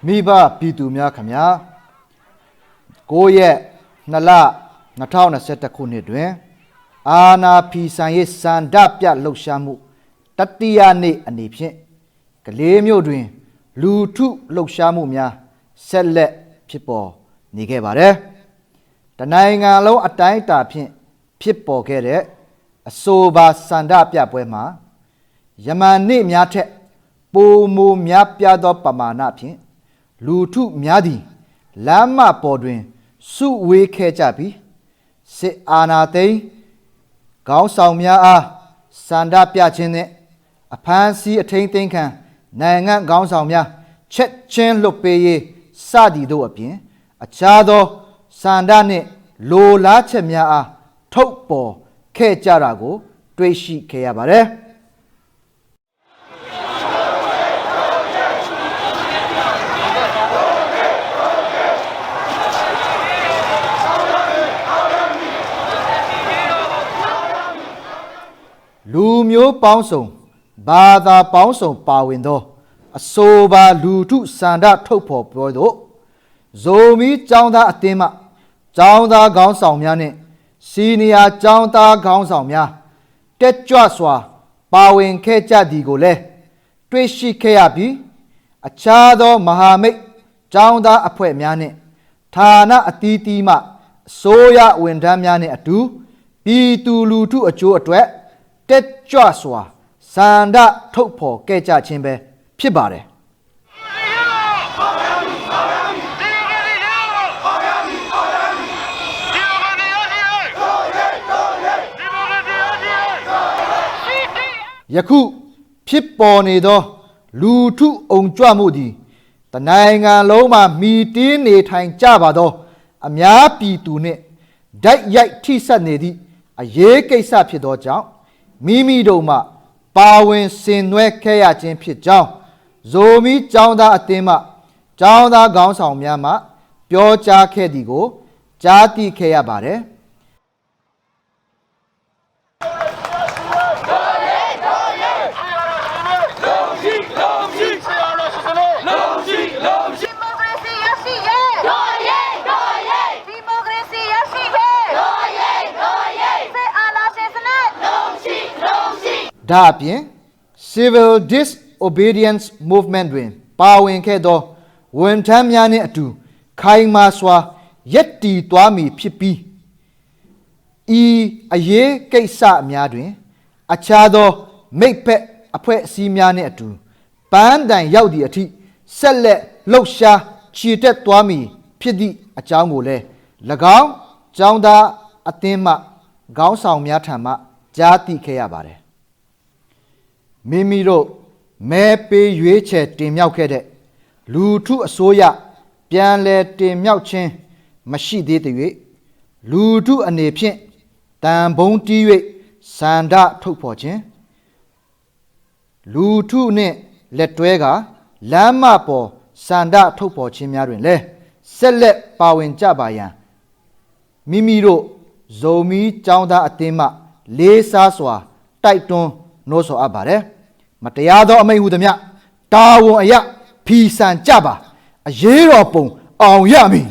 မိဘပြည်သူများခင်ဗျာ9ရက်2လ2021ခုနှစ်တွင်အာနာဖီဆိုင်ရေးစန္ဒပြလှုပ်ရှားမှုတတိယနေ့အနေဖြင့်ကလေးမျိုးတွင်လူထုလှုပ်ရှားမှုများဆက်လက်ဖြစ်ပေါ်နေခဲ့ပါတယ်တနိုင်ငံလုံးအတိုင်းအတာဖြင့်ဖြစ်ပေါ်ခဲ့တဲ့အဆိုပါစန္ဒပြပွဲမှာယမန်နေ့များထက်ပိုမိုများပြားသောပမာဏဖြင့်လူထုများသည်လမ်းမပေါ်တွင်စုဝေးခဲ့ကြပြီးစစ်အာဏာသိမ်းခေါင်းဆောင်များအားစန္ဒပြခြင်းနှင့်အဖမ်းဆီးအထိန်းသိမ်းခံနိုင်ငံခေါင်းဆောင်များချက်ချင်းလွတ်ပေးရေးစသည်တို့အပြင်အခြားသောစန္ဒနှင့်လိုလားချက်များအားထုတ်ပေါ်ခဲ့ကြတာကိုတွေ့ရှိခဲ့ရပါတယ်လူမျိုးပေါင်းစုံဘာသာပေါင်းစုံပါဝင်သောအဆိုပါလူထုစန္ဒထုတ်ဖော်ပွဲသို့ဇိုမီကျောင်းသားအသင်းမှကျောင်းသားခေါင်းဆောင်များနှင့်စီနီယာကျောင်းသားခေါင်းဆောင်များတက်ကြွစွာပါဝင်ခဲ့ကြသည်ကိုလည်းတွေ့ရှိခဲ့ရပြီးအခြားသောမဟာမိတ်ကျောင်းသားအဖွဲ့များနှင့်ဌာနအသီးသီးမှအစိုးရဝန်ထမ်းများနှင့်အတူပြည်သူလူထုအကျိုးအတွက်တက်ကြွစွာစန္ဒထုတ်ဖော်ခဲ့ကြခြင်းပဲဖြစ်ပါတယ်ယခုဖြစ်ပေါ်နေသောလူထုအုံကြွမှုသည်တနိုင်ငံလုံးမှာမီတင်းနေထိုင်ကြပါသောအများပြည်သူနှင့်ဓာတ်ရိုက်ထိစပ်နေသည့်အရေးကိစ္စဖြစ်သောကြောင့်မိမိတို့မှပါဝင်ဆင်နွှဲခဲ့ရခြင်းဖြစ်ကြောင်းဇိုမီကျောင်းသားအသင်းမှကျောင်းသားခေါင်းဆောင်များမှပြောကြားခဲ့သည်ကိုကြားသိခဲ့ရပါတယ်ဒါအပြင် Civil Disobedience Movement တွင်ပါဝင်ခဲ့သောဝန်ထမ်းများနှင့်အတူခိုင်မာစွာရပ်တည်သွားမည်ဖြစ်ပြီးဤအရေးကိစ္စများတွင်အခြားသောမိတ်ဖက်အဖွဲ့အစည်းများနှင့်အတူပန်းတိုင်ရောက်သည့်အထိဆက်လက်လှုပ်ရှားချီတက်သွားမည်ဖြစ်သည့်အကြောင်းကိုလည်း၎င်းကျောင်းသားအသင်းမှခေါင်းဆောင်များထံမှကြားသိခဲ့ရပါတယ်မိမိတို့မဲပေးရွေးချယ်တင်မြှောက်ခဲ့တဲ့လူထုအစိုးရပြန်လည်တင်မြှောက်ခြင်းမရှိသေးတဲ့၍လူထုအနေဖြင့်တန်ဘုံတီး၍စန္ဒထုတ်ဖော်ခြင်းလူထုနှင့်လက်တွဲကလမ်းမပေါ်စန္ဒထုတ်ဖော်ခြင်းများတွင်လည်းဆက်လက်ပါဝင်ကြပါရန်မိမိတို့ဇိုမီကျောင်းသားအသင်းမှလေးစားစွာတိုက်တွန်းနှိုးဆော်အပ်ပါတယ်မတရားသောအမိန့်ဟုသမျှတာဝန်အရဖီဆန်ကြပါအရေးတော်ပုံအောင်ရမည်